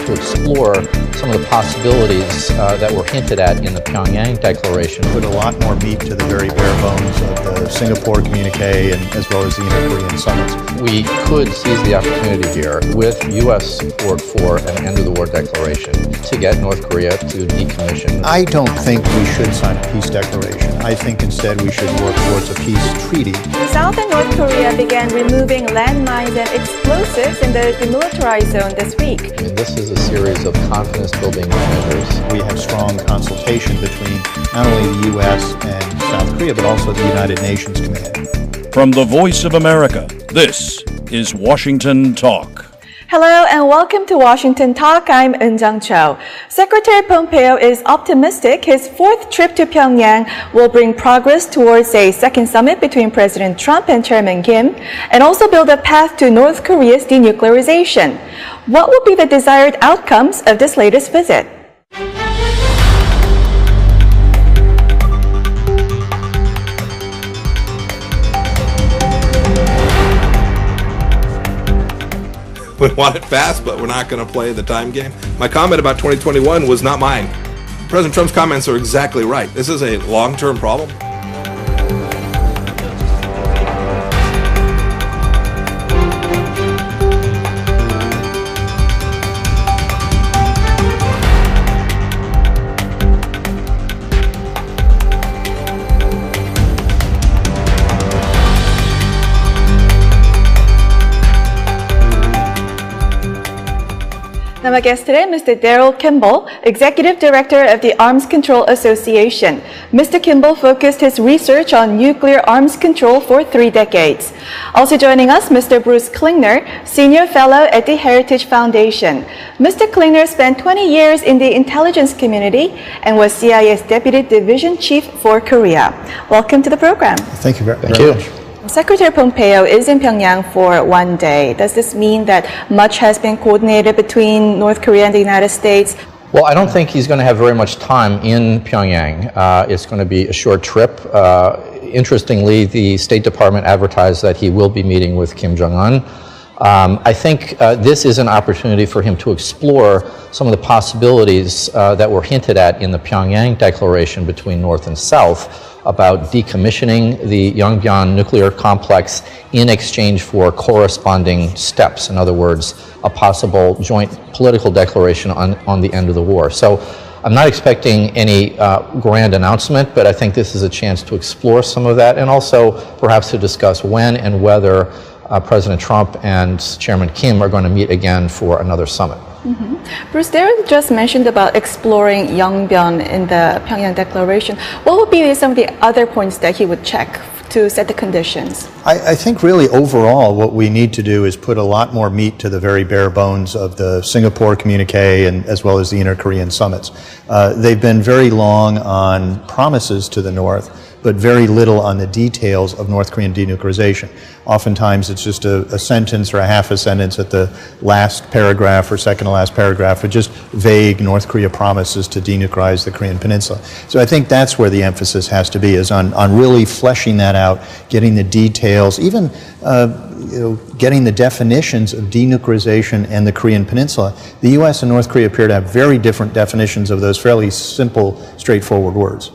to explore some of the possibilities that were hinted at in the Pyongyang Declaration. Put a lot more meat to the very bare bones of the Singapore communique and as well as the inter-Korean summits. We could seize the opportunity here with U.S. support for an end-of-the-war declaration to get North Korea to decommission. I don't think we should sign a peace declaration. I think instead we should work towards a peace treaty. South and North Korea began removing landmines and explosives in the denuclearized zone this week. This is a series of confidence-building measures. We have strong consultation between not only the U.S. and South Korea, but also the United Nations Command. From the Voice of America, this is Washington Talk. Hello and welcome to Washington Talk. I'm Eun-Jung Cho. Secretary Pompeo is optimistic his fourth trip to Pyongyang will bring progress towards a second summit between President Trump and Chairman Kim, and also build a path to North Korea's denuclearization. What will be the desired outcomes of this latest visit? We want it fast, but we're not going to play the time game. My comment about 2021 was not mine. President Trump's comments are exactly right. This is a long-term problem. Now, my guest today, Mr. Daryl Kimball, Executive Director of the Arms Control Association. Mr. Kimball focused his research on nuclear arms control for 3 decades. Also joining us, Mr. Bruce Klingner, Senior Fellow at the Heritage Foundation. Mr. Klingner spent 20 years in the intelligence community and was CIA's Deputy Division Chief for Korea. Welcome to the program. Thank you very much. Secretary Pompeo is in Pyongyang for 1 day. Does this mean that much has been coordinated between North Korea and the United States? Well, I don't think he's going to have very much time in Pyongyang. It's going to be a short trip. Interestingly, the State Department advertised that he will be meeting with Kim Jong-un. I think this is an opportunity for him to explore some of the possibilities that were hinted at in the Pyongyang Declaration between North and South about decommissioning the Yongbyon nuclear complex in exchange for corresponding steps. In other words, a possible joint political declaration on the end of the war. So I'm not expecting any grand announcement, but I think this is a chance to explore some of that and also perhaps to discuss when and whether President Trump and Chairman Kim are going to meet again for another summit. Bruce, Derek just mentioned about exploring Yongbyon in the Pyongyang Declaration. What would be some of the other points that he would check to set the conditions? I think really overall what we need to do is put a lot more meat to the very bare bones of the Singapore communique and as well as the inter-Korean summits. They've been very long on promises to the North, but very little on the details of North Korean denuclearization. Oftentimes it's just a sentence or a half a sentence at the last paragraph or second to last paragraph with just vague North Korea promises to denuclearize the Korean Peninsula. So I think that's where the emphasis has to be, is on really fleshing that out, getting the details, even getting the definitions of denuclearization and the Korean Peninsula. The U.S. and North Korea appear to have very different definitions of those fairly simple, straightforward words.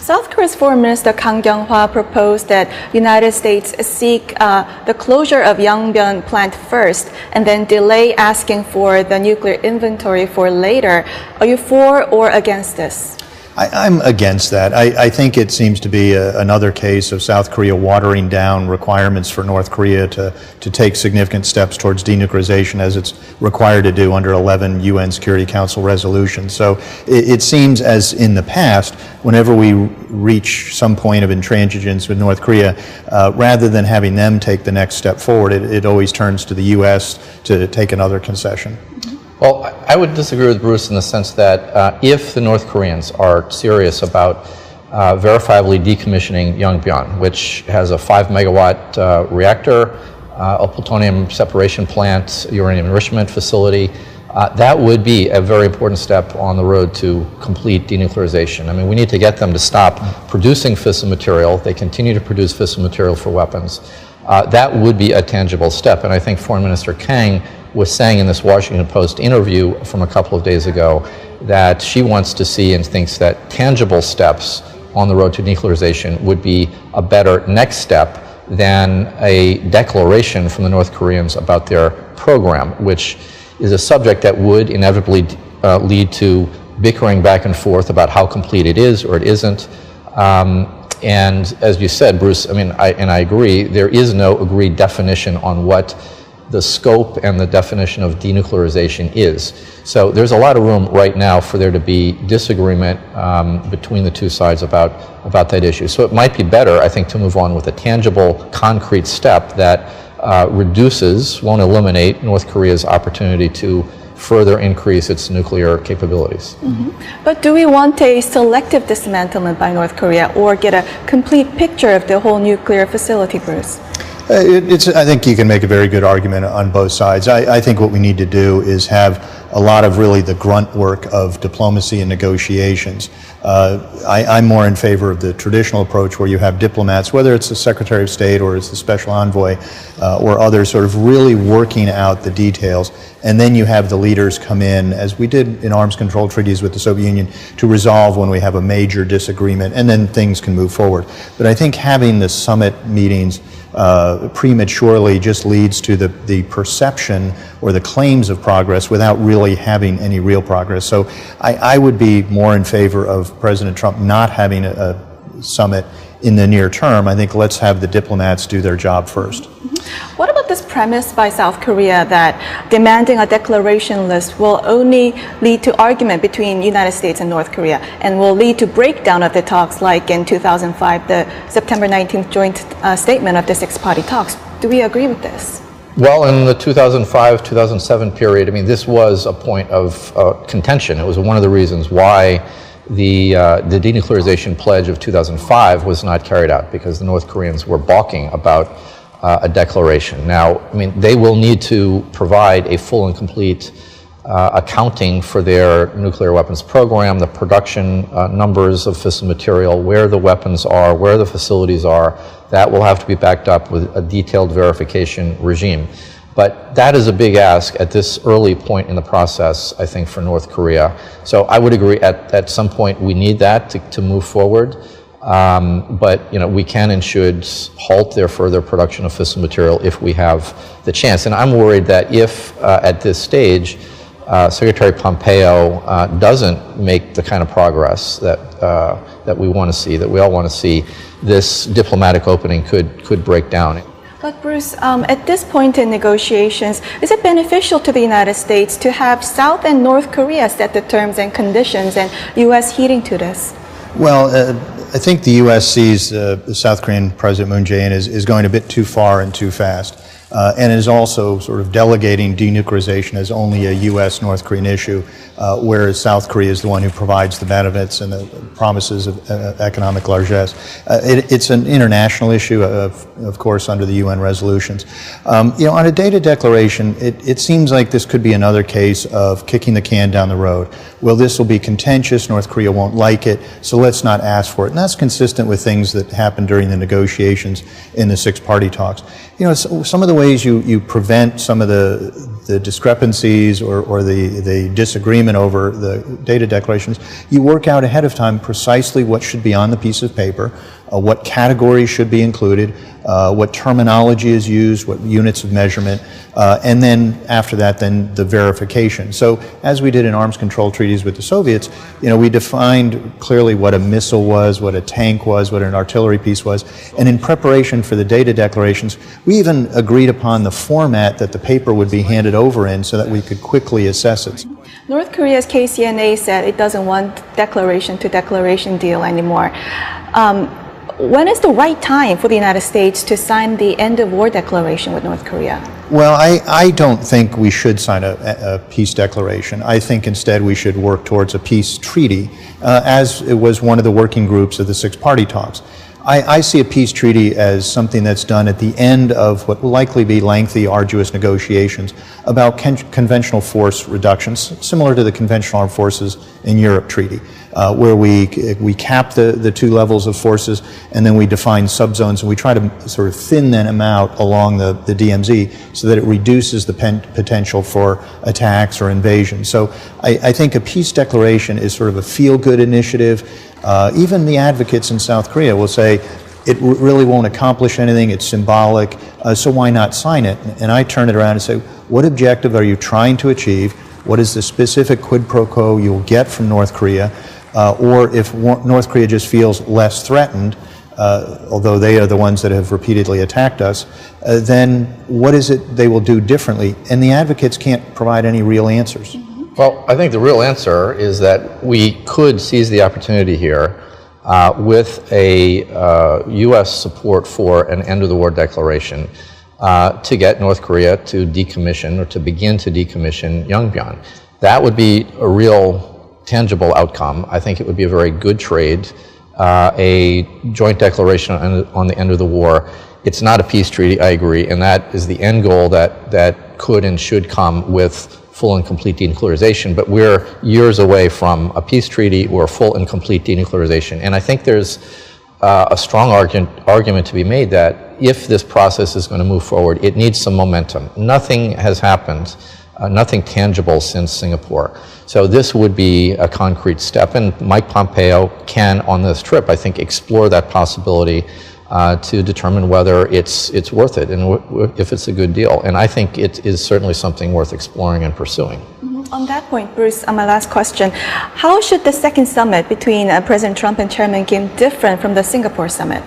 South Korea's Foreign Minister Kang Kyung-hwa proposed that United States seek the closure of Yongbyon plant first and then delay asking for the nuclear inventory for later. Are you for or against this? I'm against that. I think it seems to be another case of South Korea watering down requirements for North Korea to take significant steps towards denuclearization as it's required to do under 11 UN Security Council resolutions. So it seems as in the past, whenever we reach some point of intransigence with North Korea, rather than having them take the next step forward, it always turns to the U.S. to take another concession. Well, I would disagree with Bruce in the sense that if the North Koreans are serious about verifiably decommissioning Yongbyon, which has a 5-megawatt reactor, a plutonium separation plant, uranium enrichment facility, that would be a very important step on the road to complete denuclearization. I mean, we need to get them to stop producing fissile material. They continue to produce fissile material for weapons. that would be a tangible step. And I think Foreign Minister Kang was saying in this Washington Post interview from a couple of days ago that she wants to see and thinks that tangible steps on the road to denuclearization would be a better next step than a declaration from the North Koreans about their program, which is a subject that would inevitably lead to bickering back and forth about how complete it is or it isn't. And as you said, Bruce, I mean, I agree, there is no agreed definition on what the scope and the definition of denuclearization is. So there's a lot of room right now for there to be disagreement between the two sides about that issue. So it might be better, I think, to move on with a tangible, concrete step that reduces, won't eliminate, North Korea's opportunity to further increase its nuclear capabilities. Mm-hmm. But do we want a selective dismantlement by North Korea or get a complete picture of the whole nuclear facility, Bruce? I think you can make a very good argument on both sides. I think what we need to do is have a lot of really the grunt work of diplomacy and negotiations. I'm more in favor of the traditional approach where you have diplomats, whether it's the Secretary of State or it's the Special Envoy or others, sort of really working out the details. And then you have the leaders come in, as we did in arms control treaties with the Soviet Union, to resolve when we have a major disagreement, and then things can move forward. But I think having the summit meetings prematurely just leads to the perception or the claims of progress without really having any real progress. So I would be more in favor of President Trump not having a summit in the near term. I think let's have the diplomats do their job first. What about this premise by South Korea that demanding a declaration list will only lead to argument between United States and North Korea and will lead to breakdown of the talks, like in 2005, the September 19th joint statement of the six-party talks? Do we agree with this? Well, in the 2005-2007 period, I mean, this was a point of contention. It was one of the reasons why the denuclearization pledge of 2005 was not carried out, because the North Koreans were balking about a declaration. Now, I mean, they will need to provide a full and complete accounting for their nuclear weapons program, the production numbers of fissile material, where the weapons are, where the facilities are. That will have to be backed up with a detailed verification regime. But that is a big ask at this early point in the process, I think, for North Korea. So I would agree at some point we need that to move forward. But you know, we can and should halt their further production of fissile material if we have the chance. And I'm worried that if at this stage Secretary Pompeo doesn't make the kind of progress that we want to see, that we all want to see, this diplomatic opening could break down. But Bruce, at this point in negotiations, is it beneficial to the United States to have South and North Korea set the terms and conditions and U.S. heeding to this? Well, I think the U.S. sees the South Korean President Moon Jae-in is going a bit too far and too fast, and is also sort of delegating denuclearization as only a U.S.-North Korean issue, whereas South Korea is the one who provides the benefits and the promises of economic largesse. It's an international issue, of course, under the UN resolutions. You know, on a data declaration, it seems like this could be another case of kicking the can down the road. Well, this will be contentious, North Korea won't like it, so let's not ask for it. And that's consistent with things that happened during the negotiations in the six-party talks. You know, some of the ways you prevent some of the discrepancies or the disagreement over the data declarations, you work out ahead of time precisely what should be on the piece of paper, what categories should be included, what terminology is used, what units of measurement, and then after that, then the verification. So as we did in arms control treaties with the Soviets, you know, we defined clearly what a missile was, what a tank was, what an artillery piece was, and in preparation for the data declarations, we even agreed upon the format that the paper would be handed over in so that we could quickly assess it. North Korea's KCNA said it doesn't want declaration-to-declaration deal anymore. When is the right time for the United States to sign the end-of-war declaration with North Korea? Well, I don't think we should sign a peace declaration. I think instead we should work towards a peace treaty, as it was one of the working groups of the six-party talks. I see a peace treaty as something that's done at the end of what will likely be lengthy, arduous negotiations about conventional force reductions, similar to the Conventional Armed Forces in Europe treaty. where we cap the two levels of forces, and then we define subzones, and we try to sort of thin them out along the DMZ so that it reduces the potential for attacks or invasion. So I think a peace declaration is sort of a feel-good initiative. Even the advocates in South Korea will say, it really won't accomplish anything, it's symbolic, so why not sign it? And I turn it around and say, what objective are you trying to achieve? What is the specific quid pro quo you'll get from North Korea? Or if North Korea just feels less threatened, although they are the ones that have repeatedly attacked us, then what is it they will do differently? And the advocates can't provide any real answers. Well, I think the real answer is that we could seize the opportunity here with a U.S. support for an end-of-the-war declaration to get North Korea to decommission or to begin to decommission Yongbyon. That would be a real tangible outcome. I think it would be a very good trade, a joint declaration on the end of the war. It's not a peace treaty, I agree, and that is the end goal that could and should come with full and complete denuclearization, but we're years away from a peace treaty or full and complete denuclearization. And I think there's a strong argument to be made that if this process is going to move forward, it needs some momentum. Nothing has happened, nothing tangible since Singapore. So this would be a concrete step, and Mike Pompeo can, on this trip, I think, explore that possibility to determine whether it's worth it and if it's a good deal. And I think it is certainly something worth exploring and pursuing. Mm-hmm. On that point, Bruce, my last question. How should the second summit between President Trump and Chairman Kim differ from the Singapore summit?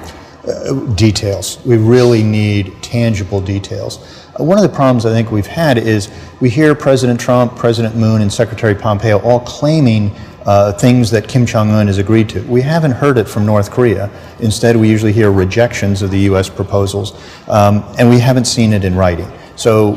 Details. We really need tangible details. One of the problems I think we've had is we hear President Trump, President Moon, and Secretary Pompeo all claiming things that Kim Jong-un has agreed to. We haven't heard it from North Korea. Instead, we usually hear rejections of the U.S. proposals, and we haven't seen it in writing. So,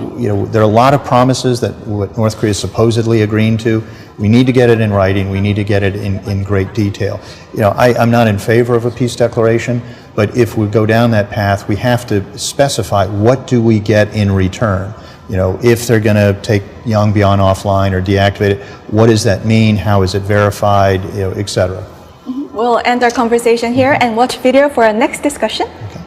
there are a lot of promises that what North Korea is supposedly agreeing to. We need to get it in writing. We need to get it in great detail. I'm not in favor of a peace declaration, but if we go down that path, we have to specify what do we get in return. If they're going to take Yongbyon offline or deactivate it, what does that mean? How is it verified, et cetera? Mm-hmm. We'll end our conversation here and watch video for our next discussion. Okay.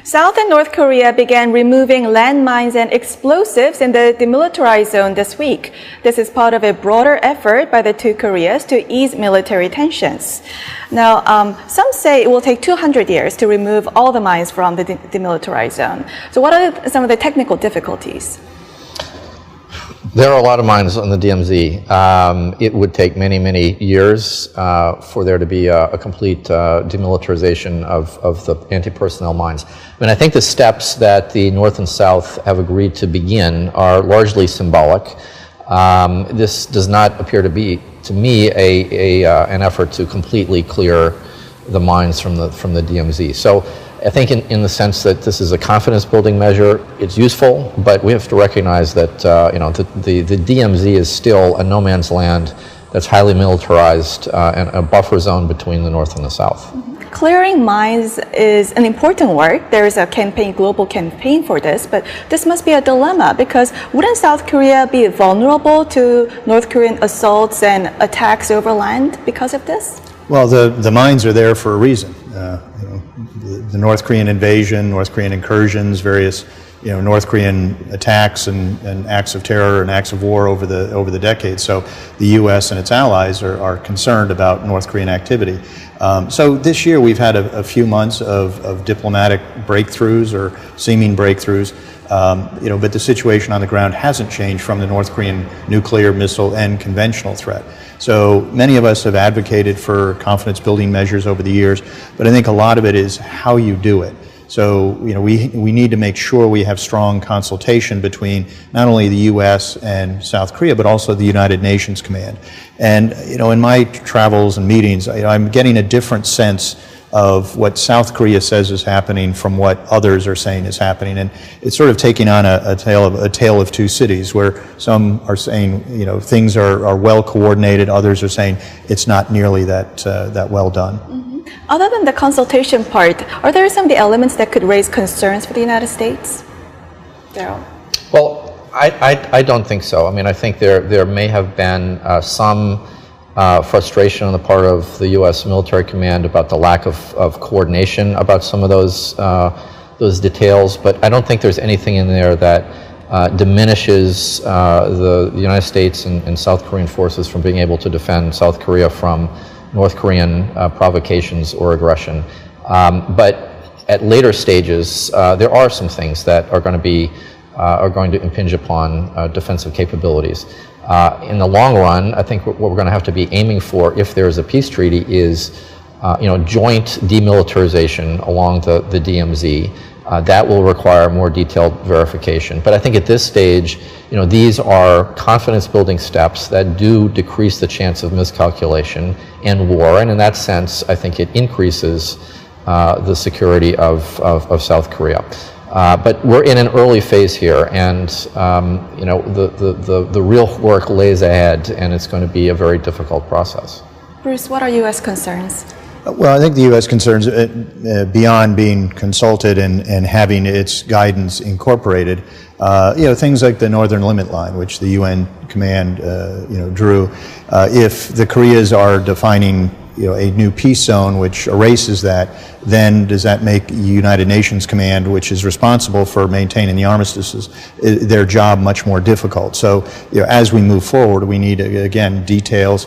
South and North Korea began removing landmines and explosives in the demilitarized zone this week. This is part of a broader effort by the two Koreas to ease military tensions. Now, some say it will take 200 years to remove all the mines from the demilitarized zone. So what are some of the technical difficulties? There are a lot of mines on the DMZ. It would take many, many years for there to be a complete demilitarization of the anti-personnel mines. I mean, I think the steps that the North and South have agreed to begin are largely symbolic. This does not appear to be, to me, an effort to completely clear the mines from the DMZ. So I think in the sense that this is a confidence-building measure, it's useful, but we have to recognize that the DMZ is still a no-man's land that's highly militarized and a buffer zone between the North and the South. Clearing mines is an important work. There is a global campaign for this, but this must be a dilemma because wouldn't South Korea be vulnerable to North Korean assaults and attacks over land because of this? Well, the mines are there for a reason. The North Korean invasion, North Korean incursions, various North Korean attacks and acts of terror and acts of war over the decades. So the U.S. and its allies are concerned about North Korean activity. So this year we've had a few months of diplomatic breakthroughs or seeming breakthroughs. But the situation on the ground hasn't changed from the North Korean nuclear, missile, and conventional threat. So many of us have advocated for confidence building measures over the years, but I think a lot of it is how you do it. So, we need to make sure we have strong consultation between not only the U.S. and South Korea, but also the United Nations Command. And, in my travels and meetings, I'm getting a different sense of what South Korea says is happening from what others are saying is happening. And it's sort of taking on a tale of two cities, where some are saying, things are well coordinated, others are saying it's not nearly that well done. Other than the consultation part, are there some of the elements that could raise concerns for the United States? Daryl? Well, I don't think so. I mean, I think there may have been some frustration on the part of the U.S. military command about the lack of coordination about some of those details, but I don't think there's anything in there that diminishes the United States and South Korean forces from being able to defend South Korea from North Korean provocations or aggression. But at later stages, there are some things that are going to impinge upon defensive capabilities. In the long run, I think what we're going to have to be aiming for, if there is a peace treaty, is joint demilitarization along the DMZ. That will require more detailed verification. But I think at this stage, these are confidence-building steps that do decrease the chance of miscalculation and war. And in that sense, I think it increases the security of South Korea. But we're in an early phase here, and the real work lays ahead, and it's going to be a very difficult process. Bruce, what are U.S. concerns? Well, I think the U.S. concerns, beyond being consulted and having its guidance incorporated, things like the Northern Limit Line, which the UN command, drew. If the Koreas are defining, a new peace zone which erases that, then does that make the United Nations Command, which is responsible for maintaining the armistices, their job much more difficult? So, as we move forward, we need, again, details,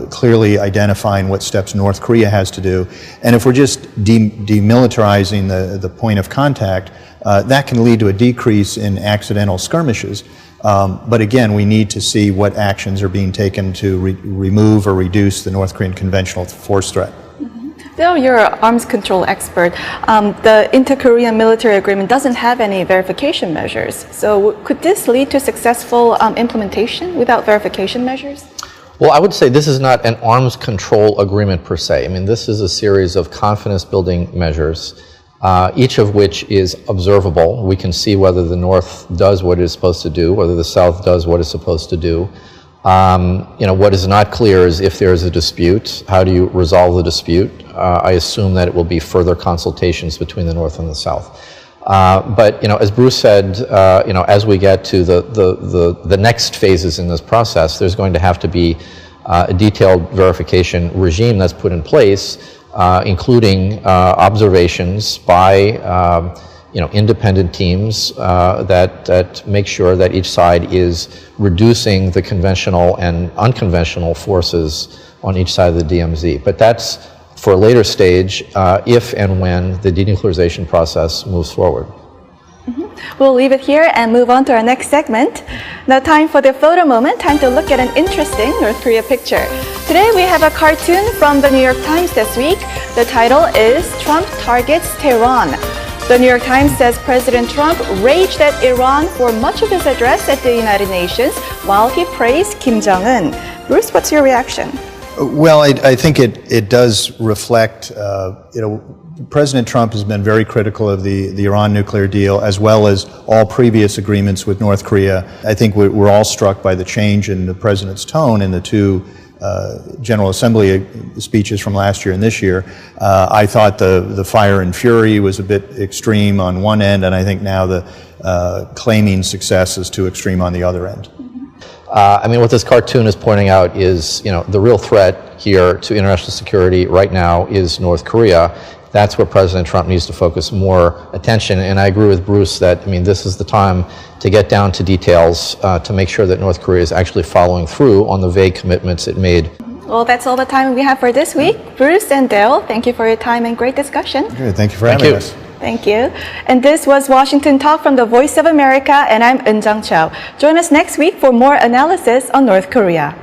clearly identifying what steps North Korea has to do. And if we're just demilitarizing the point of contact, that can lead to a decrease in accidental skirmishes. But again, we need to see what actions are being taken to remove or reduce the North Korean conventional force threat. Bill, you're an arms control expert. The inter-Korean military agreement doesn't have any verification measures. So could this lead to successful implementation without verification measures? Well, I would say this is not an arms control agreement per se. I mean, this is a series of confidence-building measures, each of which is observable. We can see whether the North does what it is supposed to do, whether the South does what it's supposed to do. What is not clear is if there is a dispute, how do you resolve the dispute? I assume that it will be further consultations between the North and the South. But as Bruce said, as we get to the next phases in this process, there's going to have to be a detailed verification regime that's put in place, including observations by independent teams that make sure that each side is reducing the conventional and unconventional forces on each side of the DMZ. But that's for a later stage, if and when the denuclearization process moves forward. We'll leave it here and move on to our next segment. Now, time for the photo moment, time to look at an interesting North Korea picture. Today we have a cartoon from the New York Times this week. The title is Trump Targets Tehran. The New York Times says President Trump raged at Iran for much of his address at the United Nations while he praised Kim Jong-un. Bruce, what's your reaction? Well, I think it does reflect, President Trump has been very critical of the Iran nuclear deal, as well as all previous agreements with North Korea. I think we're all struck by the change in the president's tone in the two General Assembly speeches from last year and this year. I thought the fire and fury was a bit extreme on one end, and I think now the claiming success is too extreme on the other end. What this cartoon is pointing out is, the real threat here to international security right now is North Korea. That's where President Trump needs to focus more attention. And I agree with Bruce that, this is the time to get down to details to make sure that North Korea is actually following through on the vague commitments it made. Well, that's all the time we have for this week. Bruce and Dale, thank you for your time and great discussion. Good. Thank you for having us. Thank you. And this was Washington Talk from the Voice of America, and I'm Eun Jung Cho. Join us next week for more analysis on North Korea.